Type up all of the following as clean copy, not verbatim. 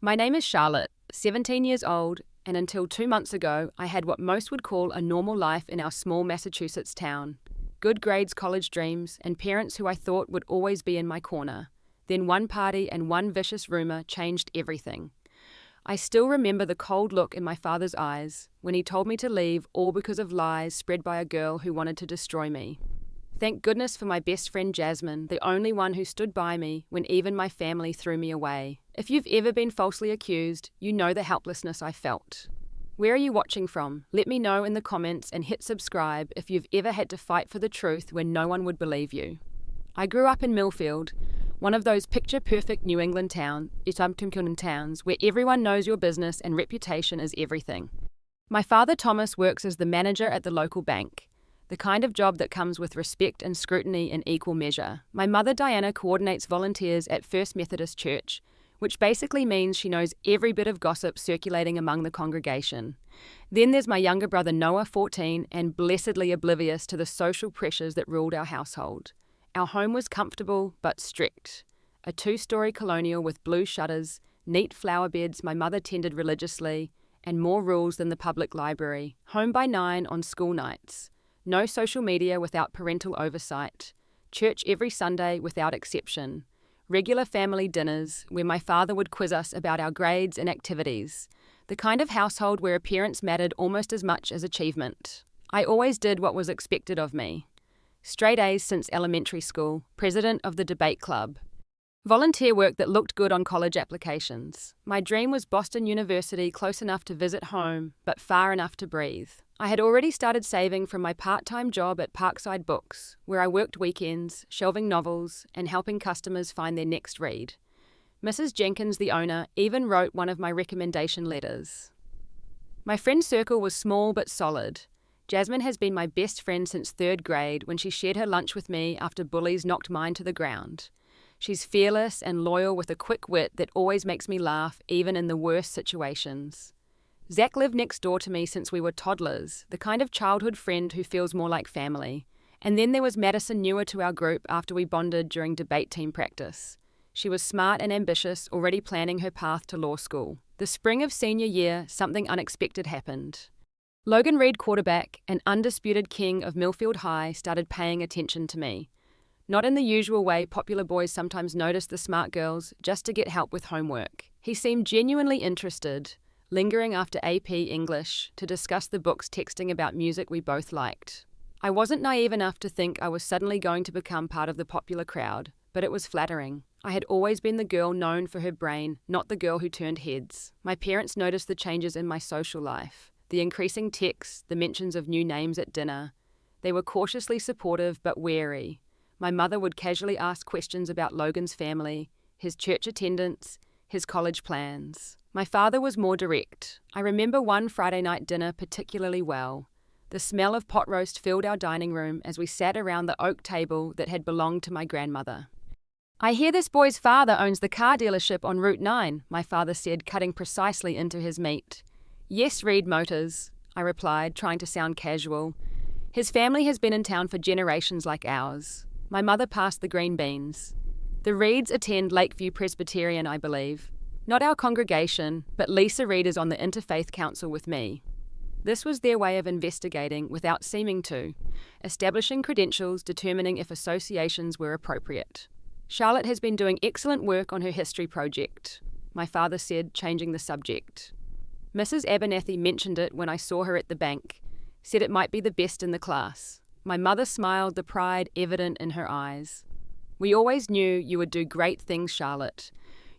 My name is Charlotte, 17 years old, and until 2 months ago, I had what most would call a normal life in our small Massachusetts town. Good grades, college dreams, and parents who I thought would always be in my corner. Then one party and one vicious rumor changed everything. I still remember the cold look in my father's eyes when he told me to leave, all because of lies spread by a girl who wanted to destroy me. Thank goodness for my best friend Jasmine, the only one who stood by me when even my family threw me away. If you've ever been falsely accused, you know the helplessness I felt. Where are you watching from? Let me know in the comments and hit subscribe if you've ever had to fight for the truth when no one would believe you. I grew up in Millfield, one of those picture-perfect New England towns where everyone knows your business and reputation is everything. My father Thomas works as the manager at the local bank, the kind of job that comes with respect and scrutiny in equal measure. My mother Diana coordinates volunteers at First Methodist Church, which basically means she knows every bit of gossip circulating among the congregation. Then there's my younger brother Noah, 14, and blessedly oblivious to the social pressures that ruled our household. Our home was comfortable but strict. A 2-story colonial with blue shutters, neat flower beds my mother tended religiously, and more rules than the public library. Home by 9 on school nights. No social media without parental oversight. Church every Sunday without exception. Regular family dinners where my father would quiz us about our grades and activities. The kind of household where appearance mattered almost as much as achievement. I always did what was expected of me. Straight A's since elementary school, president of the debate club. Volunteer work that looked good on college applications. My dream was Boston University, close enough to visit home, but far enough to breathe. I had already started saving from my part-time job at Parkside Books, where I worked weekends, shelving novels, and helping customers find their next read. Mrs. Jenkins, the owner, even wrote one of my recommendation letters. My friend circle was small but solid. Jasmine has been my best friend since 3rd grade when she shared her lunch with me after bullies knocked mine to the ground. She's fearless and loyal with a quick wit that always makes me laugh, even in the worst situations. Zach lived next door to me since we were toddlers, the kind of childhood friend who feels more like family. And then there was Madison, newer to our group after we bonded during debate team practice. She was smart and ambitious, already planning her path to law school. The spring of senior year, something unexpected happened. Logan Reed, quarterback, an undisputed king of Millfield High, started paying attention to me. Not in the usual way popular boys sometimes notice the smart girls just to get help with homework. He seemed genuinely interested, lingering after AP English to discuss the books, texting about music we both liked. I wasn't naive enough to think I was suddenly going to become part of the popular crowd, but it was flattering. I had always been the girl known for her brain, not the girl who turned heads. My parents noticed the changes in my social life, the increasing texts, the mentions of new names at dinner. They were cautiously supportive but wary. My mother would casually ask questions about Logan's family, his church attendance, his college plans. My father was more direct. I remember one Friday night dinner particularly well. The smell of pot roast filled our dining room as we sat around the oak table that had belonged to my grandmother. "I hear this boy's father owns the car dealership on Route 9, my father said, cutting precisely into his meat. "Yes, Reed Motors," I replied, trying to sound casual. "His family has been in town for generations like ours." My mother passed the green beans. "The Reeds attend Lakeview Presbyterian, I believe. Not our congregation, but Lisa Reed is on the Interfaith Council with me." This was their way of investigating without seeming to, establishing credentials, determining if associations were appropriate. "Charlotte has been doing excellent work on her history project," my father said, changing the subject. Mrs. Abernathy mentioned it when I saw her at the bank, said it might be the best in the class. My mother smiled, the pride evident in her eyes. "We always knew you would do great things, Charlotte.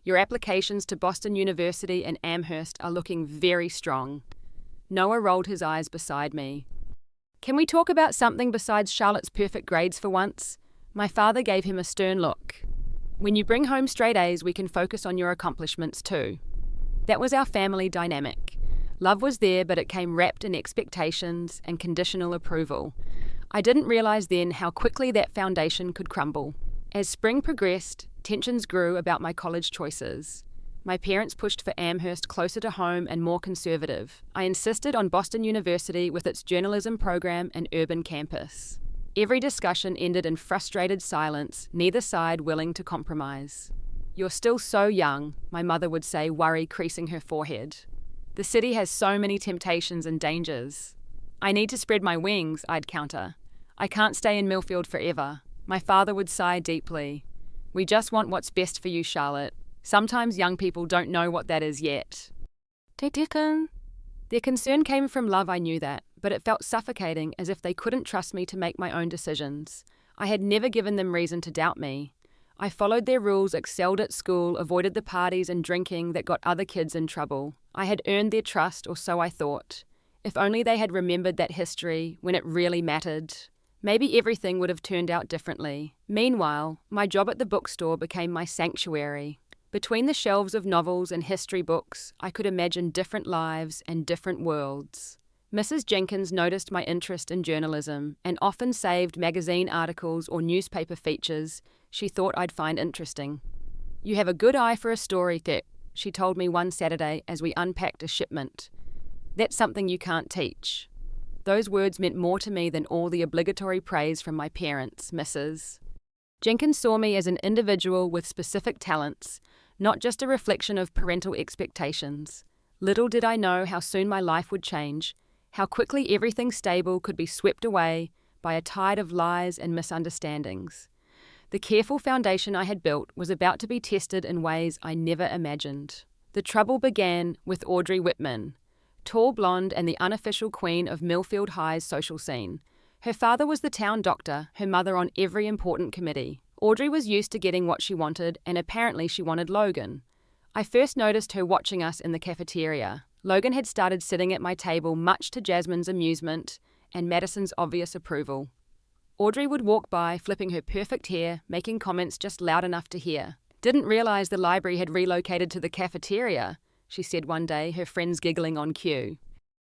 Your applications to Boston University and Amherst are looking very strong." Noah rolled his eyes beside me. "Can we talk about something besides Charlotte's perfect grades for once?" My father gave him a stern look. "When you bring home straight A's, we can focus on your accomplishments too." That was our family dynamic. Love was there, but it came wrapped in expectations and conditional approval. I didn't realize then how quickly that foundation could crumble. As spring progressed, tensions grew about my college choices. My parents pushed for Amherst, closer to home and more conservative. I insisted on Boston University with its journalism program and urban campus. Every discussion ended in frustrated silence, neither side willing to compromise. "You're still so young," my mother would say, worry creasing her forehead. "The city has so many temptations and dangers." "I need to spread my wings," I'd counter. "I can't stay in Millfield forever." My father would sigh deeply. "We just want what's best for you, Charlotte. Sometimes young people don't know what that is yet." Their concern came from love, I knew that, but it felt suffocating, as if they couldn't trust me to make my own decisions. I had never given them reason to doubt me. I followed their rules, excelled at school, avoided the parties and drinking that got other kids in trouble. I had earned their trust, or so I thought. If only they had remembered that history when it really mattered. Maybe everything would have turned out differently. Meanwhile, my job at the bookstore became my sanctuary. Between the shelves of novels and history books, I could imagine different lives and different worlds. Mrs. Jenkins noticed my interest in journalism and often saved magazine articles or newspaper features she thought I'd find interesting. "You have a good eye for a story, Thick," she told me one Saturday as we unpacked a shipment. "That's something you can't teach." Those words meant more to me than all the obligatory praise from my parents, Mrs. Jenkins saw me as an individual with specific talents, not just a reflection of parental expectations. Little did I know how soon my life would change, how quickly everything stable could be swept away by a tide of lies and misunderstandings. The careful foundation I had built was about to be tested in ways I never imagined. The trouble began with Audrey Whitman, tall blonde and the unofficial queen of Millfield High's social scene. Her father was the town doctor, her mother on every important committee. Audrey was used to getting what she wanted, and apparently she wanted Logan. I first noticed her watching us in the cafeteria. Logan had started sitting at my table, much to Jasmine's amusement and Madison's obvious approval. Audrey would walk by, flipping her perfect hair, making comments just loud enough to hear. "Didn't realize the library had relocated to the cafeteria," she said one day, her friends giggling on cue.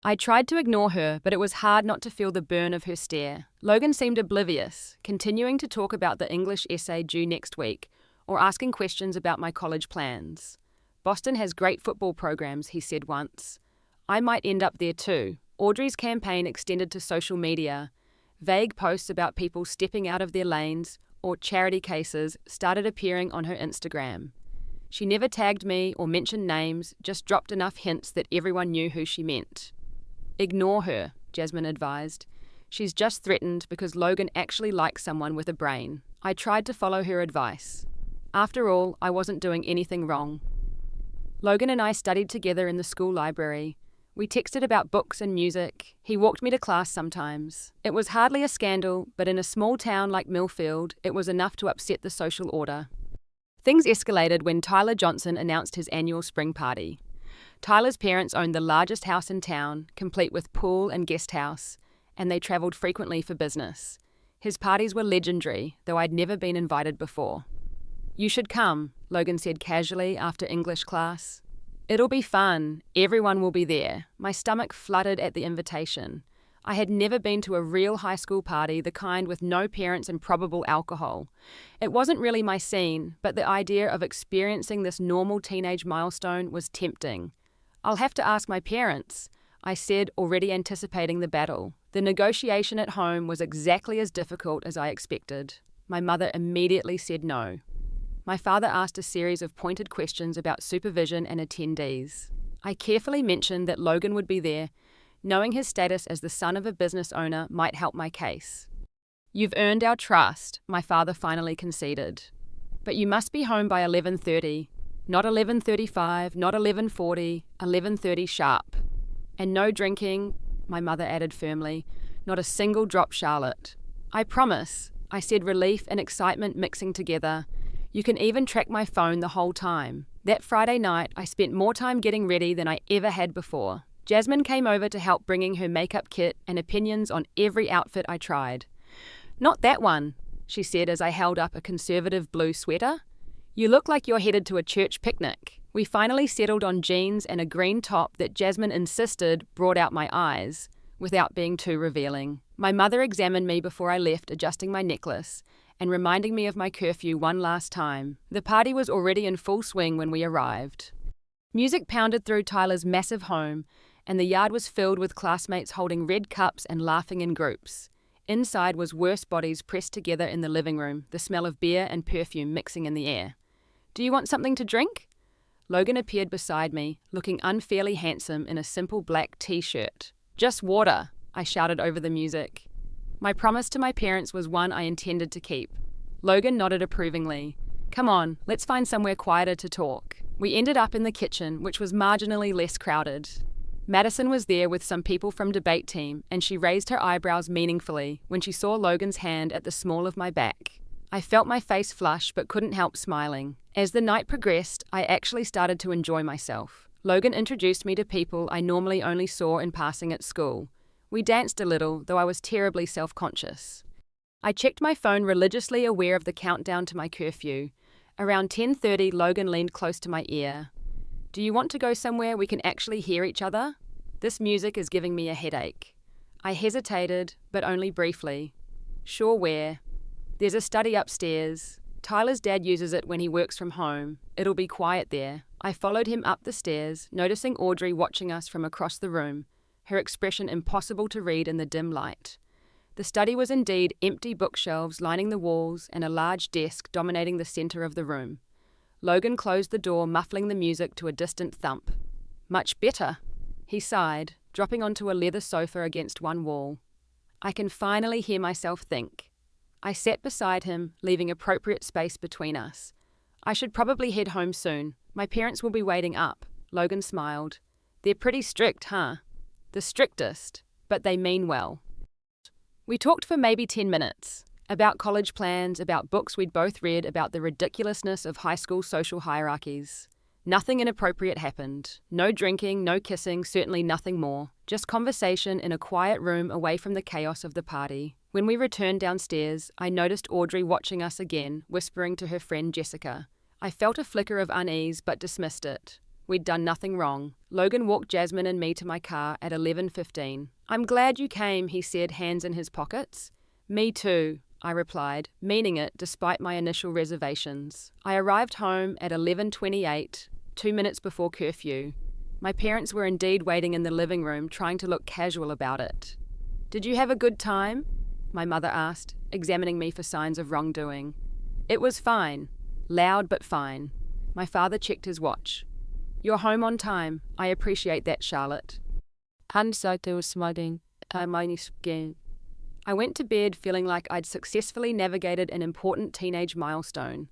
I tried to ignore her, but it was hard not to feel the burn of her stare. Logan seemed oblivious, continuing to talk about the English essay due next week, or asking questions about my college plans. "Boston has great football programs," he said once. "I might end up there too." Audrey's campaign extended to social media. Vague posts about people stepping out of their lanes or charity cases started appearing on her Instagram. She never tagged me or mentioned names, just dropped enough hints that everyone knew who she meant. "Ignore her," Jasmine advised. "She's just threatened because Logan actually likes someone with a brain." I tried to follow her advice. After all, I wasn't doing anything wrong. Logan and I studied together in the school library. We texted about books and music. He walked me to class sometimes. It was hardly a scandal, but in a small town like Millfield, it was enough to upset the social order. Things escalated when Tyler Johnson announced his annual spring party. Tyler's parents owned the largest house in town, complete with pool and guest house, and they travelled frequently for business. His parties were legendary, though I'd never been invited before. "You should come," Logan said casually after English class. "It'll be fun. Everyone will be there." My stomach flooded at the invitation. I had never been to a real high school party, the kind with no parents and probable alcohol. It wasn't really my scene, but the idea of experiencing this normal teenage milestone was tempting. "I'll have to ask my parents," I said, already anticipating the battle. The negotiation at home was exactly as difficult as I expected. My mother immediately said no. My father asked a series of pointed questions about supervision and attendees. I carefully mentioned that Logan would be there, knowing his status as the son of a business owner might help my case. "You've earned our trust," my father finally conceded. "But you must be home by 11:30. Not 11:35, not 11:40, 11:30 sharp. And no drinking," my mother added firmly. "Not a single drop, Charlotte." "I promise," I said, relief and excitement mixing together. "You can even track my phone the whole time." That Friday night, I spent more time getting ready than I ever had before. Jasmine came over to help, bringing her makeup kit and opinions on every outfit I tried. "Not that one," she said as I held up a conservative blue sweater. "You look like you're headed to a church picnic." We finally settled on jeans and a green top that Jasmine insisted brought out my eyes, without being too revealing. My mother examined me before I left, adjusting my necklace and reminding me of my curfew one last time. The party was already in full swing when we arrived. Music pounded through Tyler's massive home, and the yard was filled with classmates holding red cups and laughing in groups. Inside was worse bodies pressed together in the living room, the smell of beer and perfume mixing in the air. Do you want something to drink? Logan appeared beside me, looking unfairly handsome in a simple black t-shirt. Just water, I shouted over the music. My promise to my parents was one I intended to keep. Logan nodded approvingly. Come on, let's find somewhere quieter to talk. We ended up in the kitchen, which was marginally less crowded. Madison was there with some people from debate team, and she raised her eyebrows meaningfully when she saw Logan's hand at the small of my back. I felt my face flush but couldn't help smiling. As the night progressed, I actually started to enjoy myself. Logan introduced me to people I normally only saw in passing at school. We danced a little, though I was terribly self-conscious. I checked my phone religiously, aware of the countdown to my curfew. Around 10:30, Logan leaned close to my ear. Do you want to go somewhere we can actually hear each other? This music is giving me a headache. I hesitated, but only briefly. Sure, where? There's a study upstairs. Tyler's dad uses it when he works from home. It'll be quiet there. I followed him up the stairs, noticing Audrey watching us from across the room, her expression impossible to read in the dim light. The study was indeed empty bookshelves lining the walls and a large desk dominating the center of the room. Logan closed the door, muffling the music to a distant thump. Much better, he sighed, dropping onto a leather sofa against one wall. I can finally hear myself think. I sat beside him, leaving appropriate space between us. I should probably head home soon. My parents will be waiting up. Logan smiled. They're pretty strict, huh? The strictest, but they mean well. We talked for maybe 10 minutes. About college plans, about books we'd both read, about the ridiculousness of high school social hierarchies. Nothing inappropriate happened. No drinking, no kissing, certainly nothing more. Just conversation in a quiet room away from the chaos of the party. When we returned downstairs, I noticed Audrey watching us again, whispering to her friend Jessica. I felt a flicker of unease but dismissed it. We'd done nothing wrong. Logan walked Jasmine and me to my car at 11:15. I'm glad you came, he said, hands in his pockets. Me too, I replied, meaning it despite my initial reservations. I arrived home at 11:28, 2 minutes before curfew. My parents were indeed waiting in the living room, trying to look casual about it. Did you have a good time? My mother asked, examining me for signs of wrongdoing. It was fine. Loud but fine. My father checked his watch. You're home on time. I appreciate that, Charlotte. Hindsight was smiling. I went to bed feeling like I'd successfully navigated an important teenage milestone.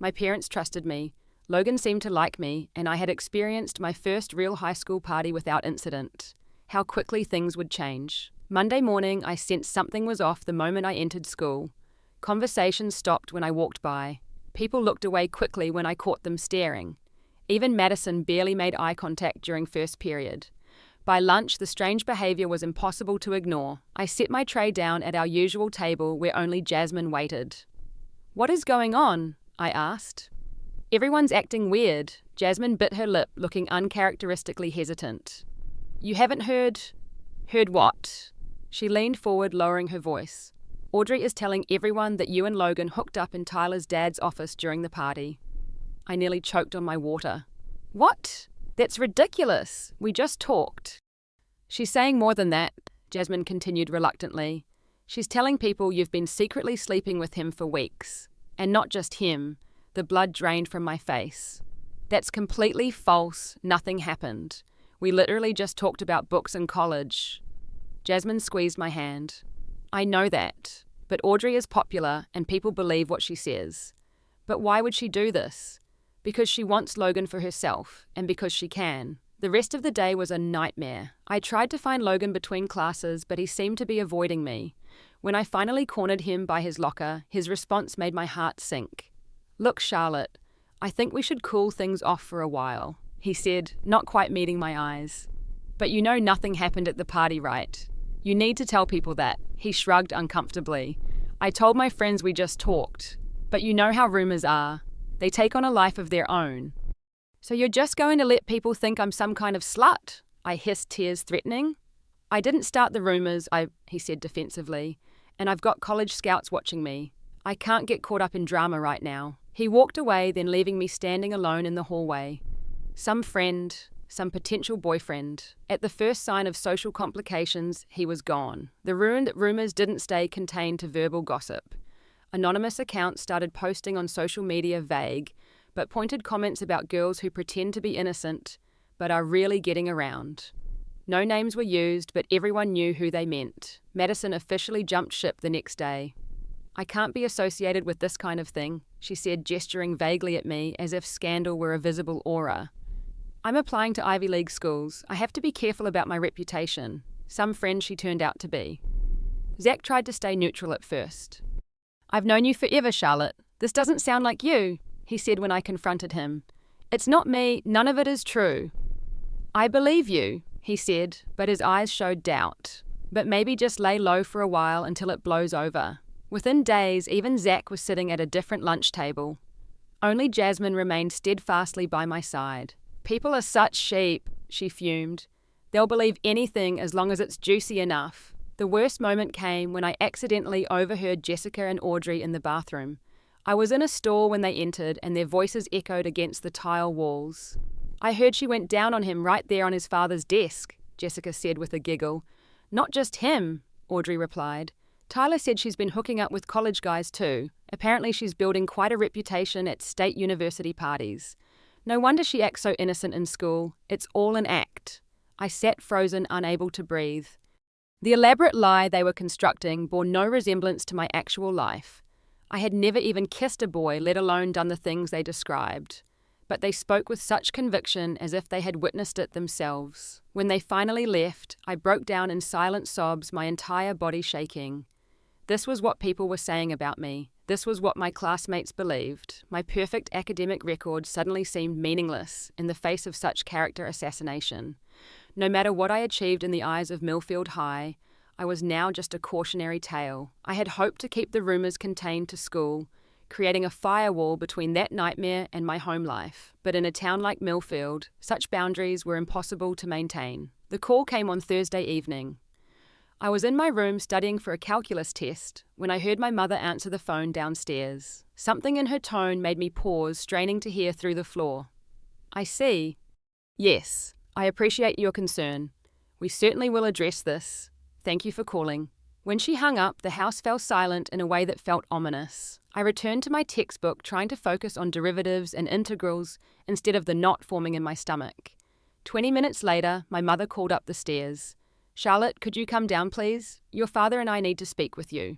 My parents trusted me. Logan seemed to like me, and I had experienced my first real high school party without incident. How quickly things would change. Monday morning, I sensed something was off the moment I entered school. Conversations stopped when I walked by. People looked away quickly when I caught them staring. Even Madison barely made eye contact during first period. By lunch, the strange behavior was impossible to ignore. I set my tray down at our usual table where only Jasmine waited. What is going on? I asked. Everyone's acting weird. Jasmine bit her lip, looking uncharacteristically hesitant. You haven't heard? Heard what? She leaned forward, lowering her voice. Audrey is telling everyone that you and Logan hooked up in Tyler's dad's office during the party. I nearly choked on my water. What? That's ridiculous. We just talked. She's saying more than that, Jasmine continued reluctantly. She's telling people you've been secretly sleeping with him for weeks. And not just him. The blood drained from my face. That's completely false. Nothing happened. We literally just talked about books and college. Jasmine squeezed my hand. I know that, but Audrey is popular and people believe what she says. But why would she do this? Because she wants Logan for herself, and because she can. The rest of the day was a nightmare. I tried to find Logan between classes, but he seemed to be avoiding me. When I finally cornered him by his locker, his response made my heart sink. Look, Charlotte, I think we should cool things off for a while, he said, not quite meeting my eyes. But you know nothing happened at the party, right? You need to tell people that. He shrugged uncomfortably. I told my friends we just talked. But you know how rumors are. They take on a life of their own. So you're just going to let people think I'm some kind of slut? I hissed, tears threatening. I didn't start the rumors, he said defensively. And I've got college scouts watching me. I can't get caught up in drama right now. He walked away, then leaving me standing alone in the hallway. Some friend, some potential boyfriend. At the first sign of social complications, he was gone. The ruined rumors didn't stay contained to verbal gossip. Anonymous accounts started posting on social media vague, but pointed comments about girls who pretend to be innocent, but are really getting around. No names were used, but everyone knew who they meant. Madison officially jumped ship the next day. "I can't be associated with this kind of thing," she said, gesturing vaguely at me as if scandal were a visible aura. "I'm applying to Ivy League schools. I have to be careful about my reputation." Some friend she turned out to be. Zach tried to stay neutral at first. "I've known you forever, Charlotte. This doesn't sound like you," he said when I confronted him. "It's not me. None of it is true." "I believe you," he said, but his eyes showed doubt. "But maybe just lay low for a while until it blows over." Within days, even Zach was sitting at a different lunch table. Only Jasmine remained steadfastly by my side. "People are such sheep," she fumed. "They'll believe anything as long as it's juicy enough." The worst moment came when I accidentally overheard Jessica and Audrey in the bathroom. I was in a stall when they entered, and their voices echoed against the tile walls. "I heard she went down on him right there on his father's desk," Jessica said with a giggle. "Not just him," Audrey replied. "Tyler said she's been hooking up with college guys too. Apparently she's building quite a reputation at state university parties. No wonder she acts so innocent in school. It's all an act." I sat frozen, unable to breathe. The elaborate lie they were constructing bore no resemblance to my actual life. I had never even kissed a boy, let alone done the things they described. But they spoke with such conviction as if they had witnessed it themselves. When they finally left, I broke down in silent sobs, my entire body shaking. This was what people were saying about me. This was what my classmates believed. My perfect academic record suddenly seemed meaningless in the face of such character assassination. No matter what I achieved in the eyes of Millfield High, I was now just a cautionary tale. I had hoped to keep the rumours contained to school, creating a firewall between that nightmare and my home life. But in a town like Millfield, such boundaries were impossible to maintain. The call came on Thursday evening. I was in my room studying for a calculus test when I heard my mother answer the phone downstairs. Something in her tone made me pause, straining to hear through the floor. "I see." "Yes, I appreciate your concern. We certainly will address this. Thank you for calling." When she hung up, the house fell silent in a way that felt ominous. I returned to my textbook, trying to focus on derivatives and integrals instead of the knot forming in my stomach. 20 minutes later, my mother called up the stairs. "Charlotte, could you come down, please? Your father and I need to speak with you."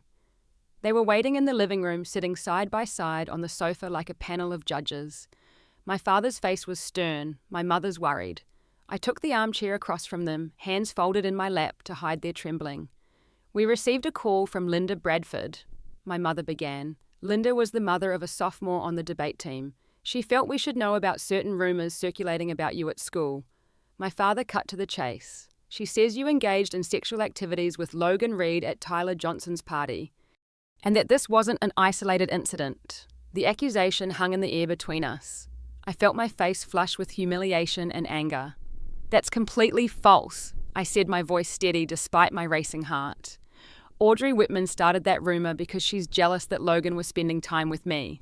They were waiting in the living room, sitting side by side on the sofa like a panel of judges. My father's face was stern, my mother's worried. I took the armchair across from them, hands folded in my lap to hide their trembling. "We received a call from Linda Bradford," my mother began. Linda was the mother of a sophomore on the debate team. "She felt we should know about certain rumours circulating about you at school." My father cut to the chase. "She says you engaged in sexual activities with Logan Reed at Tyler Johnson's party, and that this wasn't an isolated incident." The accusation hung in the air between us. I felt my face flush with humiliation and anger. "That's completely false," I said, my voice steady despite my racing heart. "Audrey Whitman started that rumour because she's jealous that Logan was spending time with me."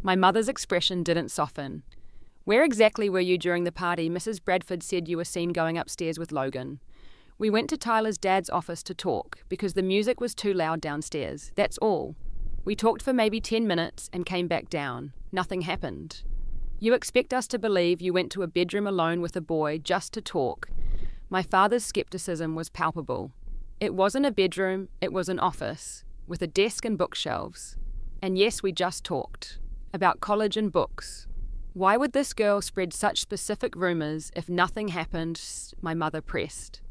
My mother's expression didn't soften. "Where exactly were you during the party? Mrs. Bradford said you were seen going upstairs with Logan." "We went to Tyler's dad's office to talk because the music was too loud downstairs. That's all. We talked for maybe 10 minutes and came back down. Nothing happened." "You expect us to believe you went to a bedroom alone with a boy just to talk?" My father's skepticism was palpable. "It wasn't a bedroom, it was an office, with a desk and bookshelves. And yes, we just talked. About college and books." "Why would this girl spread such specific rumours if nothing happened?" my mother pressed.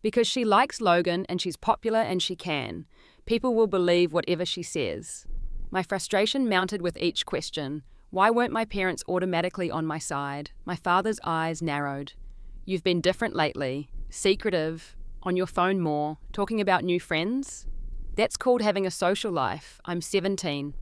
"Because she likes Logan and she's popular and she can. People will believe whatever she says." My frustration mounted with each question. Why weren't my parents automatically on my side? My father's eyes narrowed. "You've been different lately. Secretive. On your phone more. Talking about new friends? That's called having a social life. I'm 17.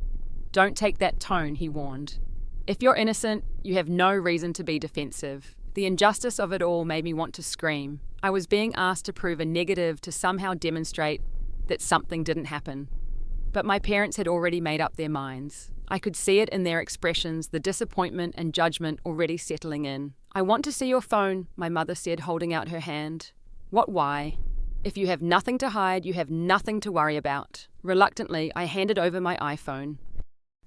Don't take that tone," he warned. "If you're innocent, you have no reason to be defensive." The injustice of it all made me want to scream. I was being asked to prove a negative to somehow demonstrate that something didn't happen. But my parents had already made up their minds. I could see it in their expressions, the disappointment and judgment already settling in. "I want to see your phone," my mother said, holding out her hand. "What, why? If you have nothing to hide, you have nothing to worry about." Reluctantly, I handed over my iPhone.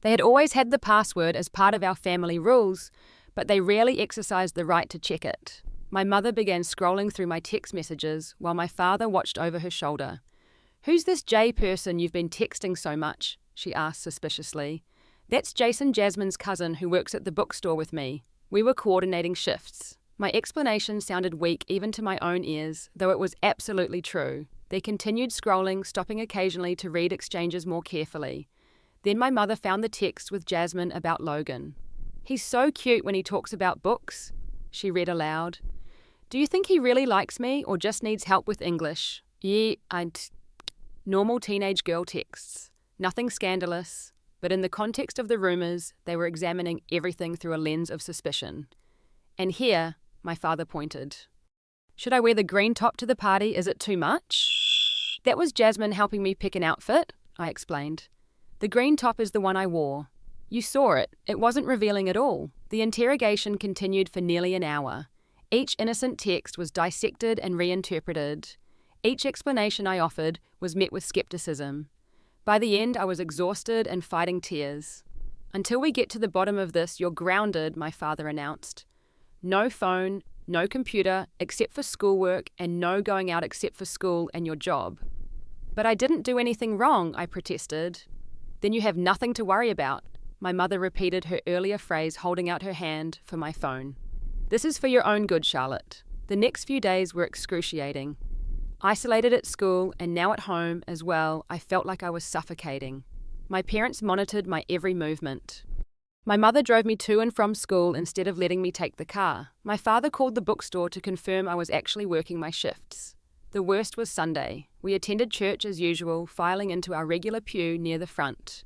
They had always had the password as part of our family rules, but they rarely exercised the right to check it. My mother began scrolling through my text messages while my father watched over her shoulder. "Who's this Jay person you've been texting so much?" she asked suspiciously. "That's Jason Jasmine's cousin who works at the bookstore with me. We were coordinating shifts." My explanation sounded weak even to my own ears, though it was absolutely true. They continued scrolling, stopping occasionally to read exchanges more carefully. Then my mother found the text with Jasmine about Logan. "He's so cute when he talks about books," she read aloud. "Do you think he really likes me or just needs help with English?" "Yeah, normal teenage girl texts. Nothing scandalous, but in the context of the rumors, they were examining everything through a lens of suspicion. "And here," my father pointed. "Should I wear the green top to the party? Is it too much?" "That was Jasmine helping me pick an outfit," I explained. "The green top is the one I wore. You saw it. It wasn't revealing at all." The interrogation continued for nearly an hour. Each innocent text was dissected and reinterpreted. Each explanation I offered was met with skepticism. By the end, I was exhausted and fighting tears. "Until we get to the bottom of this, you're grounded," my father announced. "No phone, no computer except for schoolwork, and no going out except for school and your job." "But I didn't do anything wrong," I protested. "Then you have nothing to worry about," my mother repeated her earlier phrase, holding out her hand for my phone. "This is for your own good, Charlotte." The next few days were excruciating. Isolated at school and now at home as well, I felt like I was suffocating. My parents monitored my every movement. My mother drove me to and from school instead of letting me take the car. My father called the bookstore to confirm I was actually working my shifts. The worst was Sunday. We attended church as usual, filing into our regular pew near the front.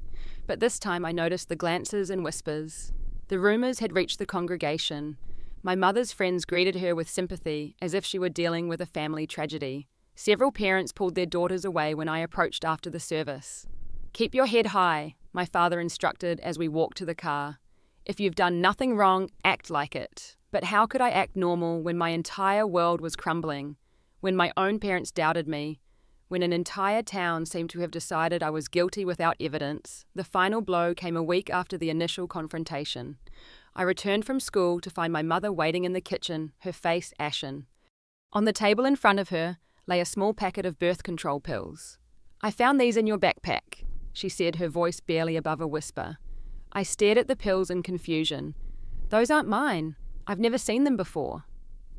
But this time I noticed the glances and whispers. The rumors had reached the congregation. My mother's friends greeted her with sympathy, as if she were dealing with a family tragedy. Several parents pulled their daughters away when I approached after the service. "Keep your head high," my father instructed as we walked to the car. "If you've done nothing wrong, act like it." But how could I act normal when my entire world was crumbling? When my own parents doubted me? When an entire town seemed to have decided I was guilty without evidence? The final blow came a week after the initial confrontation. I returned from school to find my mother waiting in the kitchen, her face ashen. On the table in front of her lay a small packet of birth control pills. "I found these in your backpack," she said, her voice barely above a whisper. I stared at the pills in confusion. "Those aren't mine. I've never seen them before."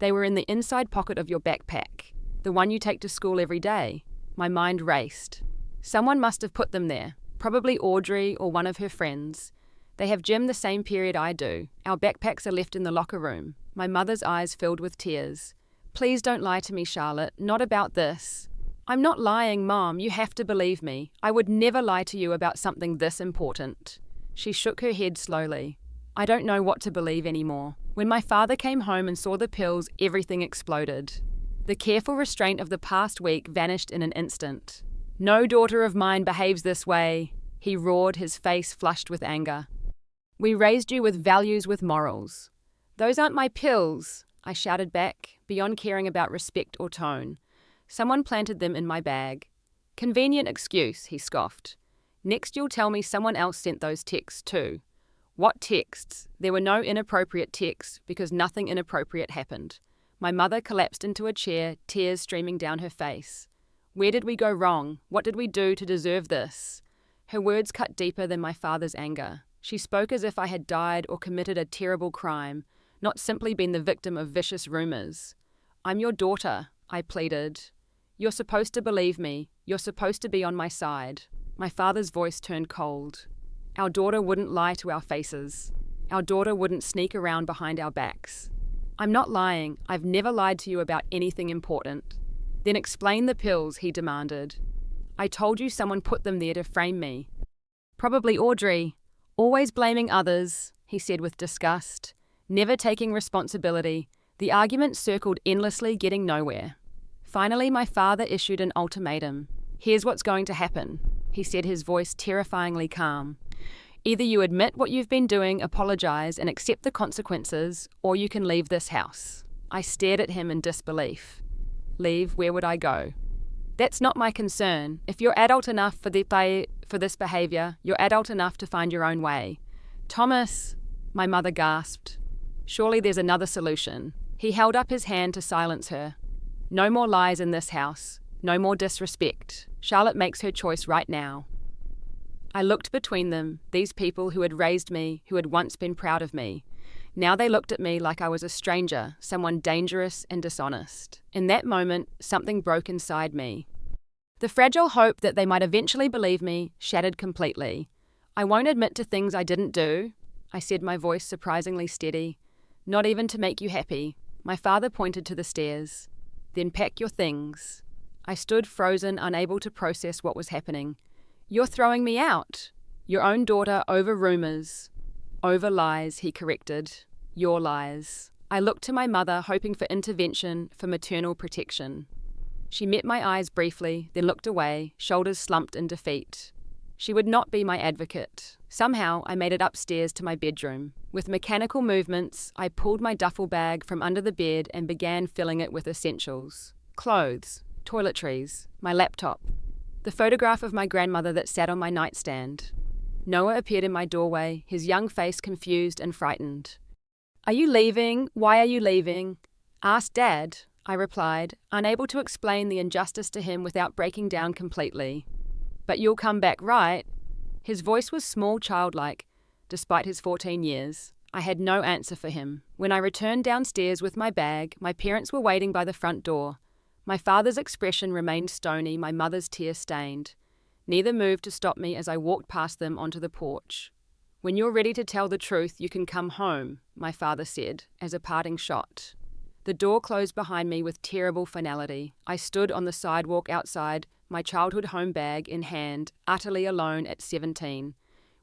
"They were in the inside pocket of your backpack, the one you take to school every day." My mind raced. Someone must have put them there, probably Audrey or one of her friends. They have gym the same period I do. Our backpacks are left in the locker room. My mother's eyes filled with tears. "Please don't lie to me, Charlotte. Not about this." "I'm not lying, Mom. You have to believe me. I would never lie to you about something this important." She shook her head slowly. I don't know what to believe anymore. When my father came home and saw the pills, everything exploded. The careful restraint of the past week vanished in an instant. "No daughter of mine behaves this way," he roared, his face flushed with anger. "We raised you with values, with morals." "Those aren't my pills," I shouted back, beyond caring about respect or tone. "Someone planted them in my bag." "Convenient excuse," he scoffed. "Next you'll tell me someone else sent those texts too." "What texts?" There were no inappropriate texts because nothing inappropriate happened. My mother collapsed into a chair, tears streaming down her face. "Where did we go wrong? What did we do to deserve this?" Her words cut deeper than my father's anger. She spoke as if I had died or committed a terrible crime, not simply been the victim of vicious rumors. "I'm your daughter," I pleaded. "You're supposed to believe me. You're supposed to be on my side." My father's voice turned cold. "Our daughter wouldn't lie to our faces. Our daughter wouldn't sneak around behind our backs." "I'm not lying. I've never lied to you about anything important." "Then explain the pills," he demanded. "I told you someone put them there to frame me." "Probably Audrey. Always blaming others," he said with disgust. Never taking responsibility. The argument circled endlessly, getting nowhere. Finally, my father issued an ultimatum. "Here's what's going to happen," he said, his voice terrifyingly calm. "Either you admit what you've been doing, apologize, and accept the consequences, or you can leave this house." I stared at him in disbelief. Leave? Where would I go? That's not my concern. If you're adult enough for this behaviour, you're adult enough to find your own way. Thomas, my mother gasped. Surely there's another solution. He held up his hand to silence her. No more lies in this house. No more disrespect. Charlotte makes her choice right now. I looked between them, these people who had raised me, who had once been proud of me. Now they looked at me like I was a stranger, someone dangerous and dishonest. In that moment, something broke inside me. The fragile hope that they might eventually believe me shattered completely. I won't admit to things I didn't do, I said, my voice surprisingly steady. Not even to make you happy. My father pointed to the stairs. Then pack your things. I stood frozen, unable to process what was happening. You're throwing me out. Your own daughter over rumours. Over lies, he corrected. Your lies. I looked to my mother, hoping for intervention, for maternal protection. She met my eyes briefly, then looked away, shoulders slumped in defeat. She would not be my advocate. Somehow, I made it upstairs to my bedroom. With mechanical movements, I pulled my duffel bag from under the bed and began filling it with essentials. Clothes, toiletries, my laptop, the photograph of my grandmother that sat on my nightstand. Noah appeared in my doorway, his young face confused and frightened. Are you leaving? Why are you leaving? Ask Dad, I replied, unable to explain the injustice to him without breaking down completely. But you'll come back, right? His voice was small, childlike, despite his 14 years. I had no answer for him. When I returned downstairs with my bag, my parents were waiting by the front door. My father's expression remained stony, my mother's tear-stained. Neither moved to stop me as I walked past them onto the porch. When you're ready to tell the truth, you can come home, my father said, as a parting shot. The door closed behind me with terrible finality. I stood on the sidewalk outside, my childhood home bag in hand, utterly alone at 17.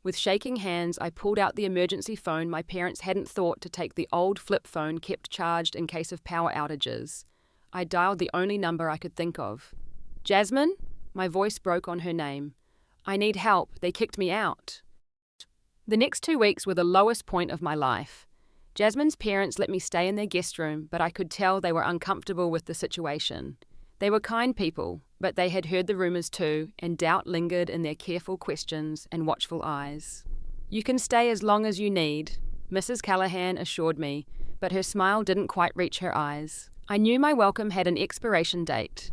With shaking hands, I pulled out the emergency phone my parents hadn't thought to take, the old flip phone kept charged in case of power outages. I dialed the only number I could think of. Jasmine? My voice broke on her name. I need help. They kicked me out. The next 2 weeks were the lowest point of my life. Jasmine's parents let me stay in their guest room, but I could tell they were uncomfortable with the situation. They were kind people, but they had heard the rumours too, and doubt lingered in their careful questions and watchful eyes. You can stay as long as you need, Mrs. Callahan assured me, but her smile didn't quite reach her eyes. I knew my welcome had an expiration date.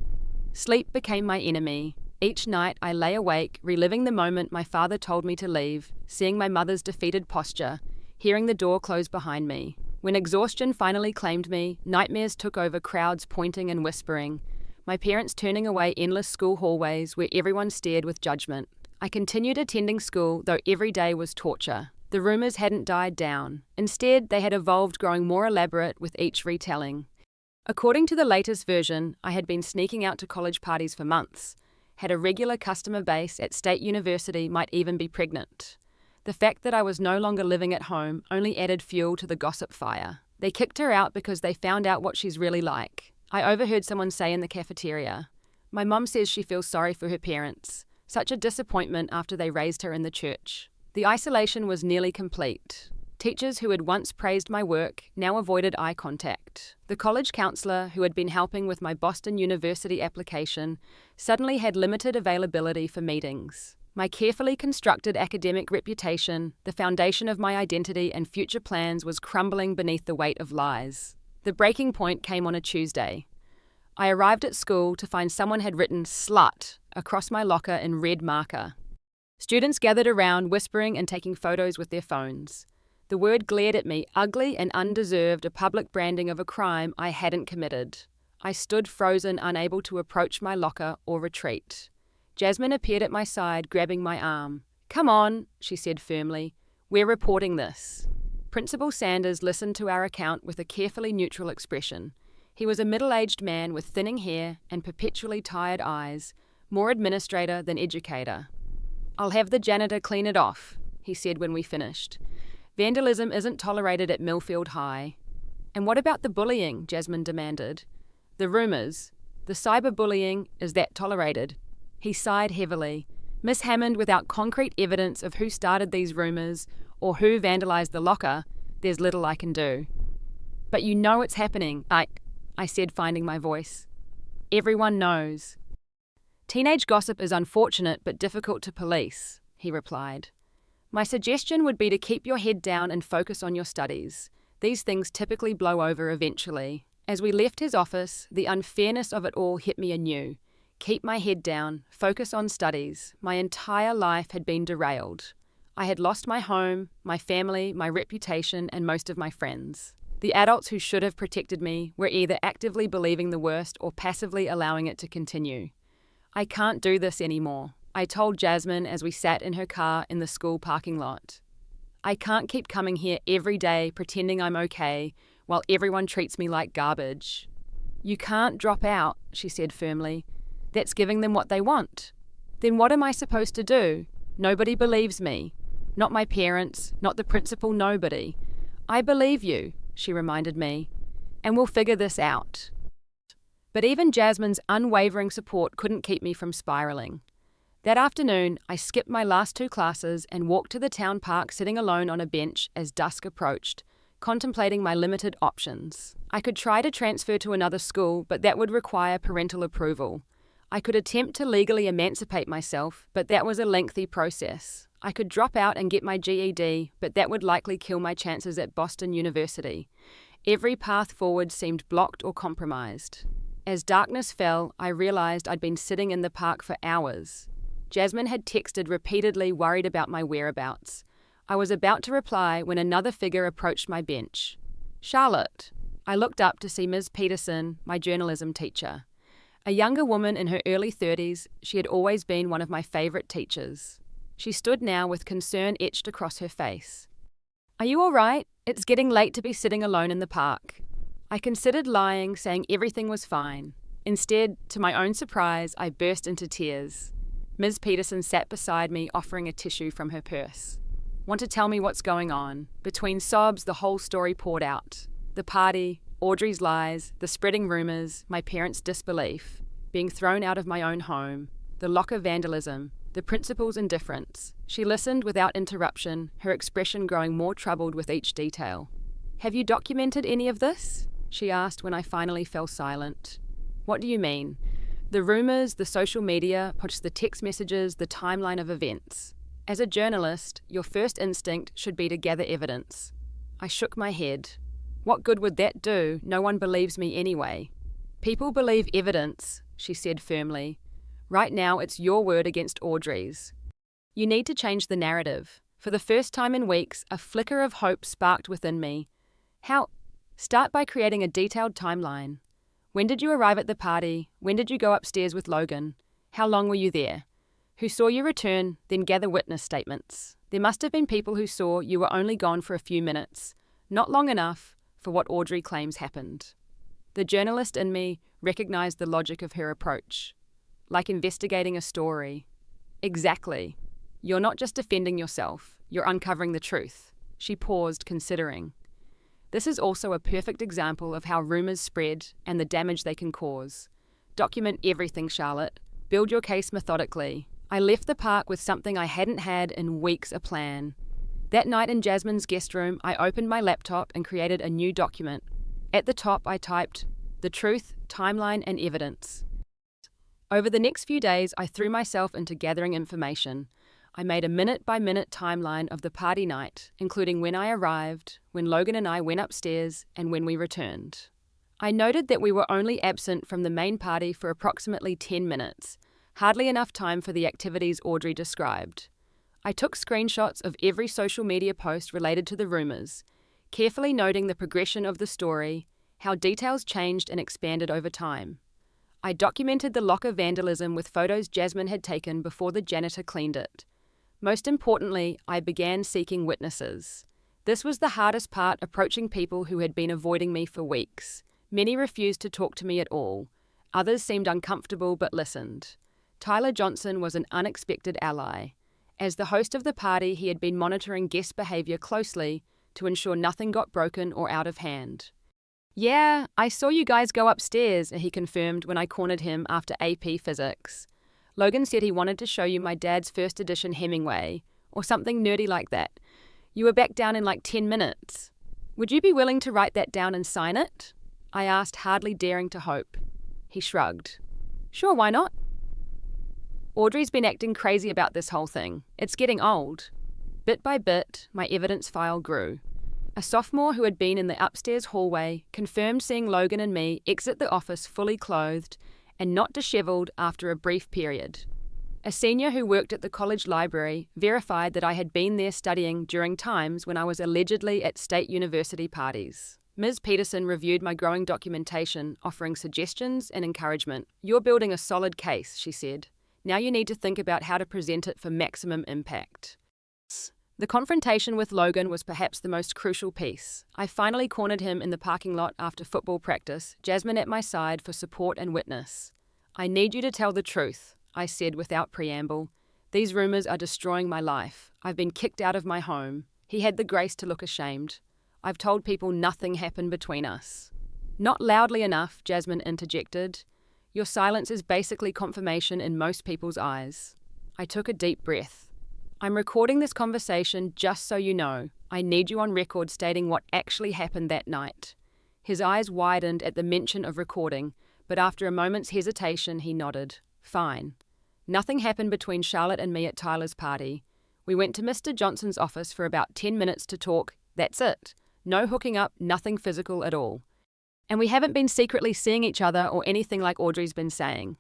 Sleep became my enemy. Each night I lay awake, reliving the moment my father told me to leave, seeing my mother's defeated posture, hearing the door close behind me. When exhaustion finally claimed me, nightmares took over, crowds pointing and whispering, my parents turning away endless school hallways where everyone stared with judgment. I continued attending school, though every day was torture. The rumours hadn't died down. Instead, they had evolved, growing more elaborate with each retelling. According to the latest version, I had been sneaking out to college parties for months, had a regular customer base at State University, might even be pregnant. The fact that I was no longer living at home only added fuel to the gossip fire. They kicked her out because they found out what she's really like. I overheard someone say in the cafeteria, my mum says she feels sorry for her parents. Such a disappointment after they raised her in the church. The isolation was nearly complete. Teachers who had once praised my work now avoided eye contact. The college counsellor who had been helping with my Boston University application suddenly had limited availability for meetings. My carefully constructed academic reputation, the foundation of my identity and future plans, was crumbling beneath the weight of lies. The breaking point came on a Tuesday. I arrived at school to find someone had written "slut" across my locker in red marker. Students gathered around, whispering and taking photos with their phones. The word glared at me, ugly and undeserved, a public branding of a crime I hadn't committed. I stood frozen, unable to approach my locker or retreat. Jasmine appeared at my side, grabbing my arm. Come on, she said firmly. We're reporting this. Principal Sanders listened to our account with a carefully neutral expression. He was a middle-aged man with thinning hair and perpetually tired eyes, more administrator than educator. I'll have the janitor clean it off, he said when we finished. Vandalism isn't tolerated at Millfield High. And what about the bullying? Jasmine demanded. The rumours, the cyberbullying, is that tolerated? He sighed heavily. Miss Hammond, without concrete evidence of who started these rumours or who vandalised the locker, there's little I can do. But you know it's happening, I said, finding my voice. Everyone knows. Teenage gossip is unfortunate but difficult to police, he replied. My suggestion would be to keep your head down and focus on your studies. These things typically blow over eventually. As we left his office, the unfairness of it all hit me anew. Keep my head down, focus on studies. My entire life had been derailed. I had lost my home, my family, my reputation, and most of my friends. The adults who should have protected me were either actively believing the worst or passively allowing it to continue. I can't do this anymore, I told Jasmine as we sat in her car in the school parking lot. I can't keep coming here every day pretending I'm okay while everyone treats me like garbage. You can't drop out, she said firmly. That's giving them what they want. Then what am I supposed to do? Nobody believes me. Not my parents, not the principal, nobody. I believe you, she reminded me, and we'll figure this out. But even Jasmine's unwavering support couldn't keep me from spiraling. That afternoon, I skipped my last 2 classes and walked to the town park sitting alone on a bench as dusk approached, contemplating my limited options. I could try to transfer to another school, but that would require parental approval. I could attempt to legally emancipate myself, but that was a lengthy process. I could drop out and get my GED, but that would likely kill my chances at Boston University. Every path forward seemed blocked or compromised. As darkness fell, I realized I'd been sitting in the park for hours. Jasmine had texted repeatedly, worried about my whereabouts. I was about to reply when another figure approached my bench. Charlotte. I looked up to see Ms. Peterson, my journalism teacher. A younger woman in her early 30s, she had always been one of my favourite teachers. She stood now with concern etched across her face. Are you all right? It's getting late to be sitting alone in the park. I considered lying, saying everything was fine. Instead, to my own surprise, I burst into tears. Ms. Peterson sat beside me, offering a tissue from her purse. Want to tell me what's going on? Between sobs, the whole story poured out. The party, Audrey's lies, the spreading rumours, my parents' disbelief, being thrown out of my own home, the locker vandalism, the principal's indifference. She listened without interruption, her expression growing more troubled with each detail. Have you documented any of this? She asked when I finally fell silent. What do you mean? The rumours, the social media, plus the text messages, the timeline of events. As a journalist, your first instinct should be to gather evidence. I shook my head. What good would that do? No one believes me anyway. People believe evidence, she said firmly. Right now, it's your word against Audrey's. You need to change the narrative. For the first time in weeks, a flicker of hope sparked within me. How? Start by creating a detailed timeline. When did you arrive at the party? When did you go upstairs with Logan? How long were you there? Who saw you return? Then gather witness statements. There must have been people who saw you were only gone for a few minutes, not long enough for what Audrey claims happened. The journalist in me recognized the logic of her approach. Like investigating a story. Exactly. You're not just defending yourself, you're uncovering the truth. She paused, considering. This is also a perfect example of how rumours spread and the damage they can cause. Document everything, Charlotte. Build your case methodically. I left the park with something I hadn't had in weeks, a plan. That night in Jasmine's guest room, I opened my laptop and created a new document. At the top, I typed, the truth, timeline, and evidence. Over the next few days, I threw myself into gathering information. I made a minute-by-minute timeline of the party night, including when I arrived, when Logan and I went upstairs, and when we returned. I noted that we were only absent from the main party for approximately 10 minutes, hardly enough time for the activities Audrey described. I took screenshots of every social media post related to the rumours, carefully noting the progression of the story, how details changed and expanded over time. I documented the locker vandalism with photos Jasmine had taken before the janitor cleaned it. Most importantly, I began seeking witnesses. This was the hardest part, approaching people who had been avoiding me for weeks. Many refused to talk to me at all. Others seemed uncomfortable but listened. Tyler Johnson was an unexpected ally. As the host of the party, he had been monitoring guest behaviour closely to ensure nothing got broken or out of hand. Yeah, I saw you guys go upstairs, he confirmed when I cornered him after AP Physics. Logan said he wanted to show you my dad's first edition Hemingway, or something nerdy like that. You were back down in like 10 minutes. Would you be willing to write that down and sign it? I asked, hardly daring to hope. He shrugged. Sure, why not? Audrey's been acting crazy about this whole thing. It's getting old. Bit by bit, my evidence file grew. A sophomore who had been in the upstairs hallway confirmed seeing Logan and me exit the office fully clothed and not dishevelled after a brief period. A senior who worked at the college library verified that I had been there studying during times when I was allegedly at state university parties. Ms. Peterson reviewed my growing documentation, offering suggestions and encouragement. "You're building a solid case," she said. "Now you need to think about how to present it for maximum impact." The confrontation with Logan was perhaps the most crucial piece. I finally cornered him in the parking lot after football practice, Jasmine at my side for support and witness. "I need you to tell the truth," I said without preamble. "These rumours are destroying my life. I've been kicked out of my home." He had the grace to look ashamed. "I've told people nothing happened between us." "Not loudly enough," Jasmine interjected. "Your silence is basically confirmation in most people's eyes." I took a deep breath. "I'm recording this conversation just so you know. I need you on record stating what actually happened that night." His eyes widened at the mention of recording, but after a moment's hesitation he nodded. "Fine. Nothing happened between Charlotte and me at Tyler's party. We went to Mr. Johnson's office for about 10 minutes to talk. That's it. No hooking up, nothing physical at all. And we haven't been secretly seeing each other or anything like Audrey's been saying."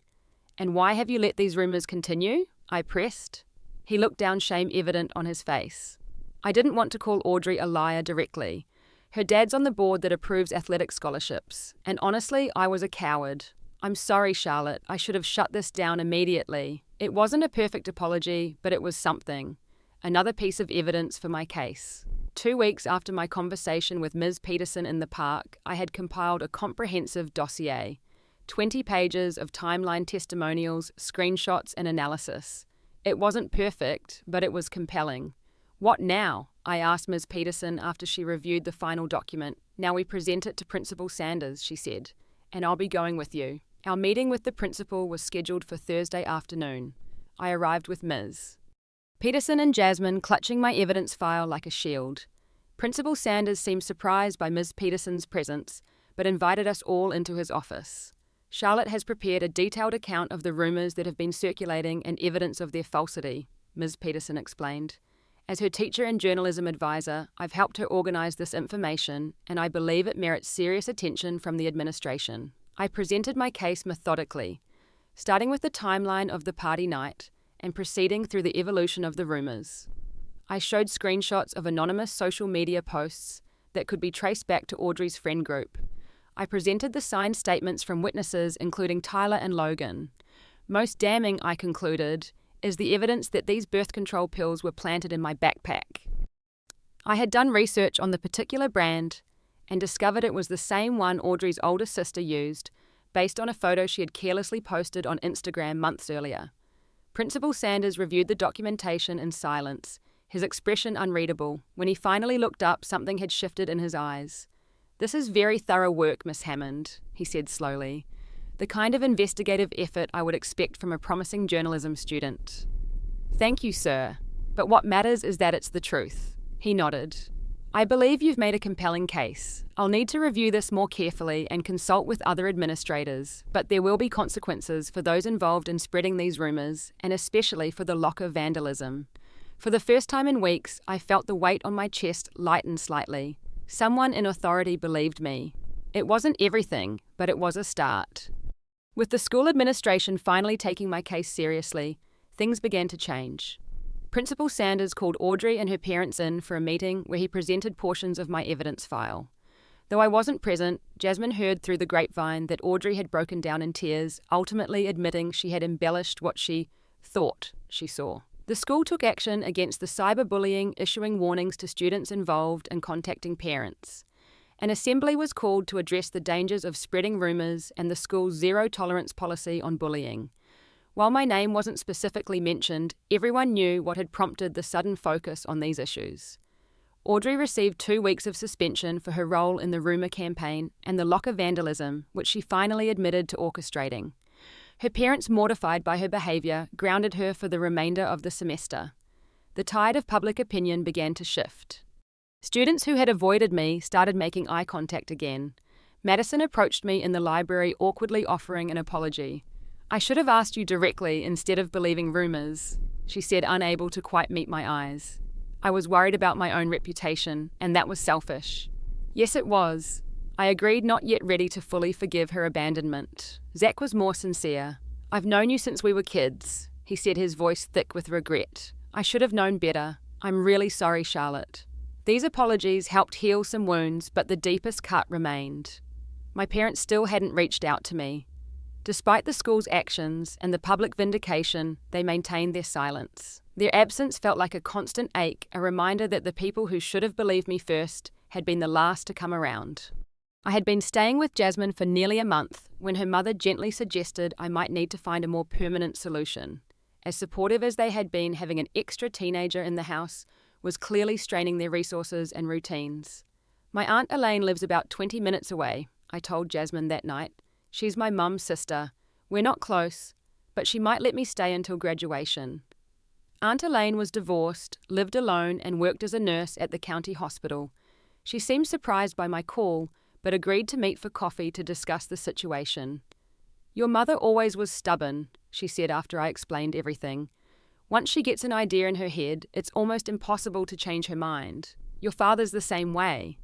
"And why have you let these rumours continue?" I pressed. He looked down, shame evident on his face. "I didn't want to call Audrey a liar directly. Her dad's on the board that approves athletic scholarships. And honestly, I was a coward. I'm sorry, Charlotte. I should have shut this down immediately. It wasn't a perfect apology, but it was something. Another piece of evidence for my case." 2 weeks after my conversation with Ms. Peterson in the park, I had compiled a comprehensive dossier. 20 pages of timeline testimonials, screenshots, and analysis. It wasn't perfect, but it was compelling. "What now?" I asked Ms. Peterson after she reviewed the final document. "Now we present it to Principal Sanders," she said, "and I'll be going with you." Our meeting with the principal was scheduled for Thursday afternoon. I arrived with Ms. Peterson and Jasmine clutching my evidence file like a shield. Principal Sanders seemed surprised by Ms. Peterson's presence, but invited us all into his office. "Charlotte has prepared a detailed account of the rumours that have been circulating and evidence of their falsity," Ms. Peterson explained. "As her teacher and journalism advisor, I've helped her organise this information, and I believe it merits serious attention from the administration." I presented my case methodically, starting with the timeline of the party night and proceeding through the evolution of the rumours. I showed screenshots of anonymous social media posts that could be traced back to Audrey's friend group. I presented the signed statements from witnesses including Tyler and Logan. Most damning, I concluded, is the evidence that these birth control pills were planted in my backpack. I had done research on the particular brand and discovered it was the same one Audrey's older sister used, based on a photo she had carelessly posted on Instagram months earlier. Principal Sanders reviewed the documentation in silence, his expression unreadable. When he finally looked up, something had shifted in his eyes. "This is very thorough work, Miss Hammond," he said slowly. "The kind of investigative effort I would expect from a promising journalism student." "Thank you, sir. But what matters is that it's the truth." He nodded. "I believe you've made a compelling case. I'll need to review this more carefully and consult with other administrators, but there will be consequences for those involved in spreading these rumours, and especially for the locker vandalism." For the first time in weeks, I felt the weight on my chest lighten slightly. Someone in authority believed me. It wasn't everything, but it was a start. With the school administration finally taking my case seriously, things began to change. Principal Sanders called Audrey and her parents in for a meeting where he presented portions of my evidence file. Though I wasn't present, Jasmine heard through the grapevine that Audrey had broken down in tears, ultimately admitting she had embellished what she thought she saw. The school took action against the cyberbullying, issuing warnings to students involved and contacting parents. An assembly was called to address the dangers of spreading rumours and the school's zero-tolerance policy on bullying. While my name wasn't specifically mentioned, everyone knew what had prompted the sudden focus on these issues. Audrey received 2 weeks of suspension for her role in the rumour campaign and the locker vandalism, which she finally admitted to orchestrating. Her parents, mortified by her behaviour, grounded her for the remainder of the semester. The tide of public opinion began to shift. Students who had avoided me started making eye contact again. Madison approached me in the library, awkwardly offering an apology. I should have asked you directly instead of believing rumors, she said, unable to quite meet my eyes. I was worried about my own reputation, and that was selfish. Yes, it was. I agreed, not yet ready to fully forgive her abandonment. Zach was more sincere. I've known you since we were kids, he said, his voice thick with regret. I should have known better. I'm really sorry, Charlotte. These apologies helped heal some wounds, but the deepest cut remained. My parents still hadn't reached out to me. Despite the school's actions and the public vindication, they maintained their silence. Their absence felt like a constant ache, a reminder that the people who should have believed me first had been the last to come around. I had been staying with Jasmine for nearly a month when her mother gently suggested I might need to find a more permanent solution. As supportive as they had been, having an extra teenager in the house was clearly straining their resources and routines. My Aunt Elaine lives about 20 minutes away, I told Jasmine that night. She's my mum's sister. We're not close, but she might let me stay until graduation. Aunt Elaine was divorced, lived alone, and worked as a nurse at the county hospital. She seemed surprised by my call, but agreed to meet for coffee to discuss the situation. Your mother always was stubborn, she said after I explained everything. Once she gets an idea in her head, it's almost impossible to change her mind. Your father's the same way.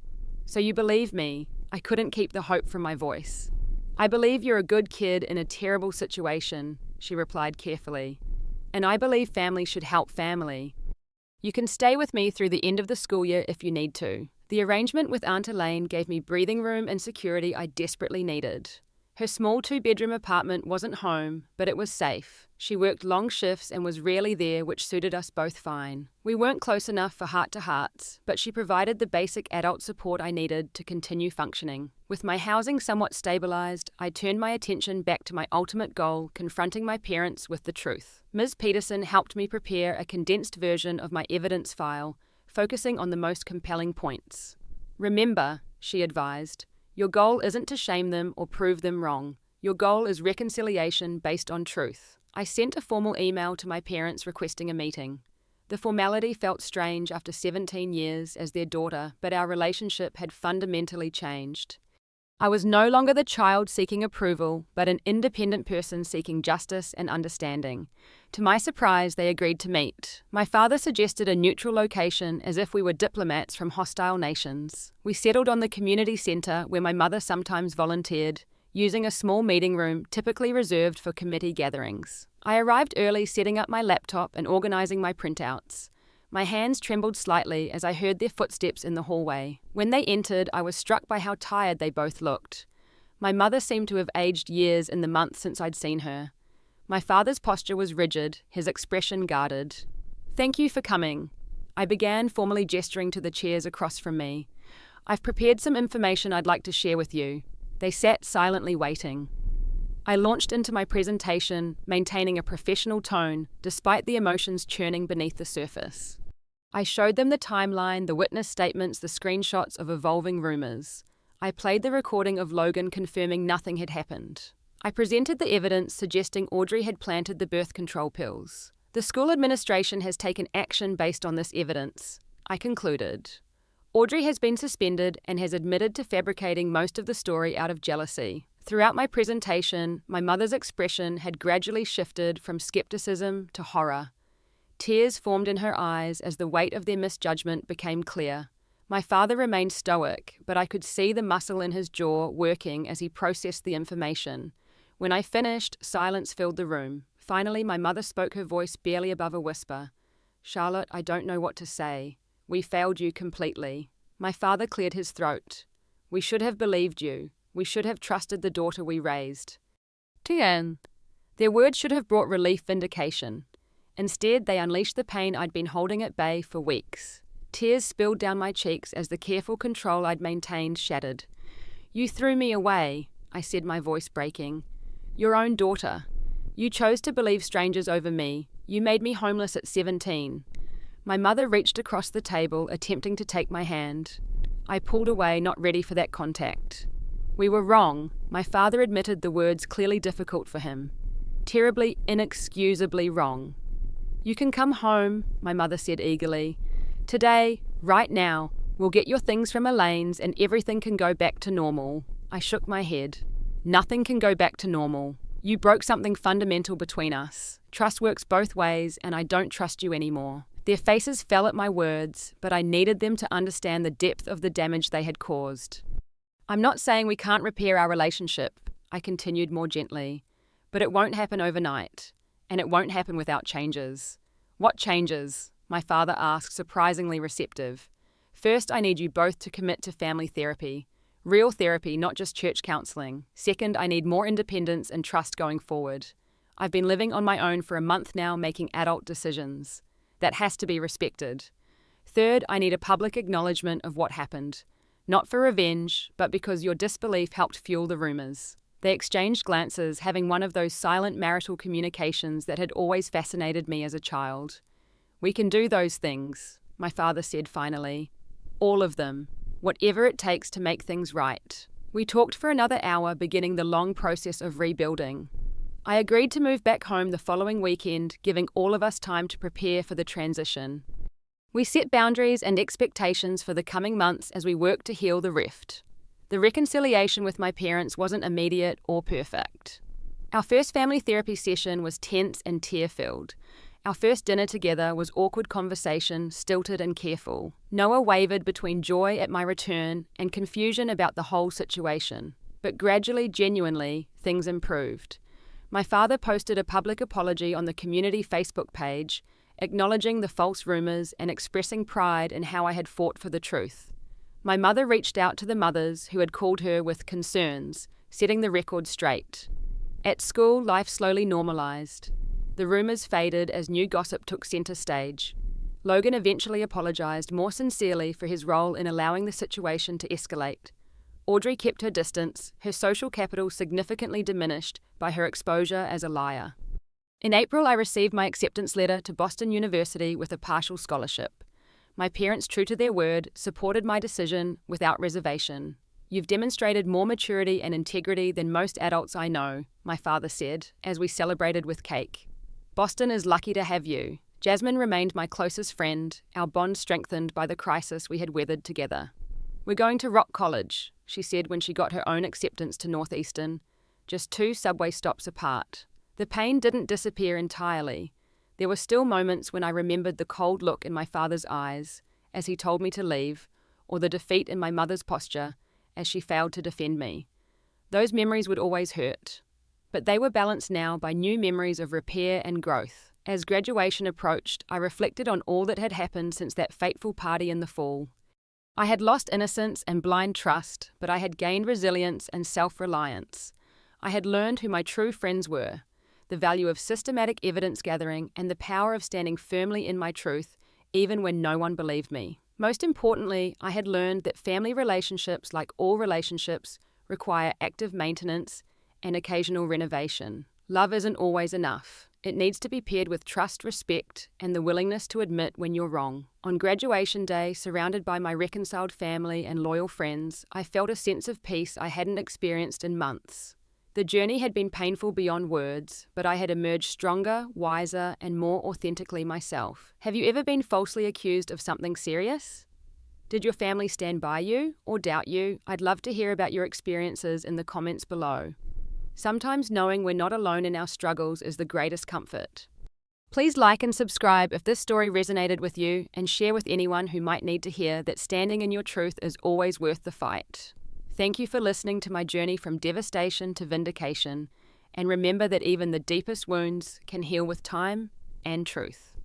So you believe me. I couldn't keep the hope from my voice. I believe you're a good kid in a terrible situation, she replied carefully. And I believe family should help family. You can stay with me through the end of the school year if you need to. The arrangement with Aunt Elaine gave me breathing room and security I desperately needed. Her small 2-bedroom apartment wasn't home, but it was safe. She worked long shifts and was rarely there, which suited us both fine. We weren't close enough for heart-to-hearts, but she provided the basic adult support I needed to continue functioning. With my housing somewhat stabilized, I turned my attention back to my ultimate goal, confronting my parents with the truth. Ms. Peterson helped me prepare a condensed version of my evidence file, focusing on the most compelling points. Remember, she advised, your goal isn't to shame them or prove them wrong. Your goal is reconciliation based on truth. I sent a formal email to my parents requesting a meeting. The formality felt strange after 17 years as their daughter, but our relationship had fundamentally changed. I was no longer the child seeking approval, but an independent person seeking justice and understanding. To my surprise, they agreed to meet. My father suggested a neutral location as if we were diplomats from hostile nations. We settled on the community centre where my mother sometimes volunteered, using a small meeting room typically reserved for committee gatherings. I arrived early, setting up my laptop and organising my printouts. My hands trembled slightly as I heard their footsteps in the hallway. When they entered, I was struck by how tired they both looked. My mother seemed to have aged years in the months since I'd seen her. My father's posture was rigid, his expression guarded. Thank you for coming. I began, formally gesturing to the chairs across from me. I've prepared some information I'd like to share with you. They sat silently waiting. I launched into my presentation, maintaining a professional tone, despite the emotions churning beneath the surface. I showed them the timeline, the witness statements, the screenshots of evolving rumors. I played the recording of Logan confirming nothing had happened. I presented the evidence suggesting Audrey had planted the birth control pills. The school administration has taken action based on this evidence, I concluded. Audrey has been suspended and has admitted to fabricating most of the story out of jealousy. Throughout my presentation, my mother's expression had gradually shifted from skepticism to horror. Tears formed in her eyes as the weight of their misjudgment became clear. My father remained stoic, but I could see the muscle in his jaw working as he processed the information. When I finished, silence filled the room. Finally, my mother spoke, her voice barely above a whisper. Charlotte, I don't know what to say. We failed you completely. My father cleared his throat. We should have believed you. We should have trusted the daughter we raised. Tien. Their words should have brought relief, vindication. Instead, they unleashed the pain I'd been holding at bay for weeks. Tears spilled down my cheeks as the careful control I'd maintained shattered. You threw me away, I said, my voice breaking. Your own daughter. You chose to believe strangers over me. You made me homeless at 17. My mother reached across the table, attempting to take my hand. I pulled away, not ready for that contact. We were wrong. My father admitted the words clearly difficult for him. Terribly, inexcusably wrong. You can come home, my mother said eagerly. Today, right now, we'll get your things from Elaine's and everything can go back to normal. I shook my head. Nothing can go back to normal. You broke something fundamental between us. Trust works both ways, and I don't trust you anymore. Their faces fell at my words, but I needed them to understand the depth of the damage they had caused. I'm not saying we can't repair our relationship, I continued more gently, but it won't happen overnight, and it won't happen without changes. What changes? My father asked, surprisingly receptive. First, I need you both to commit to family therapy. Real therapy, not just church counselling. Second, I need more independence and trust going forward. I've been living on my own for a month now, making adult decisions. That has to be respected. Third, I need a public acknowledgement of what happened. Not for revenge, but because your disbelief helped fuel the rumours. They exchanged glances, having one of those silent marital communications that had always fascinated me as a child. We can do those things, my father said finally. All of them. Whatever it takes to make things right. We talked for another hour, beginning the long process of rebuilding. I agreed to move back home the following weekend, giving all of us time to prepare for the transition. We set boundaries and expectations for the coming months as we worked to heal the rift. The reconciliation with my parents wasn't immediate or perfect. Our first family therapy session was tense and tear-filled. Our first dinner together was awkward conversation, stilted and careful. Noah wavered between joy at my return and confusion about the whole situation. But gradually, genuinely, things improved. My father posted a public apology on the community Facebook page, acknowledging the false rumours and expressing pride in how I had fought for the truth. My mother reached out to the mothers who had called her with concerns, setting the record straight. At school, life slowly normalised. The rumours faded as new gossip took centre stage. Logan eventually apologised more sincerely for his role in allowing the situation to escalate. Audrey kept her distance, her social capital significantly diminished by her exposure as a liar. In April, I received my acceptance letter to Boston University with a partial scholarship. My parents, true to their word, supported my decision without reservation. You've demonstrated more maturity and integrity than most adults I know, my father said, as we celebrated with cake. Boston is lucky to have you. Jasmine remained my closest friend, our bond strengthened by the crisis we had weathered together. We're going to Rock College, she said when she got her own acceptance to Northeastern, just 2 subway stops apart. The pain didn't disappear entirely. There were still moments when I remembered the cold look in my father's eyes as he told me to leave, or the defeat in my mother's posture as she failed to defend me. Those memories would always hurt. But they were balanced now by new memories of repair and growth. As graduation approached, I reflected on all that had happened since that fateful party in the fall. I had lost innocence and blind trust, but I had gained resilience and self-reliance. I had learned who my true friends were, the value of systematic evidence gathering, and the power of standing firmly in my truth, even when no one believed me. Most importantly, I had learned that family relationships, like all relationships, require active maintenance and occasional renovation. Love isn't always enough. It needs to be paired with trust, respect, and the willingness to admit when you're wrong. On graduation day, surrounded by my reconciled family and loyal friends, I felt a sense of peace I hadn't experienced in months. The journey had been painful beyond words, but I had emerged stronger, wiser, and more authentically myself. Have you ever been falsely accused of something serious? Did your family stand by you or doubt you? I'd love to hear about your experiences in the comments below. Sometimes knowing we're not alone in our struggles is the greatest comfort. Please like and subscribe if this story resonated with you, and share with anyone who might need to hear that standing in your truth is always worth the fight. Thank you for listening to my journey from devastation to vindication, and remember that even the deepest wounds can heal with time and truth.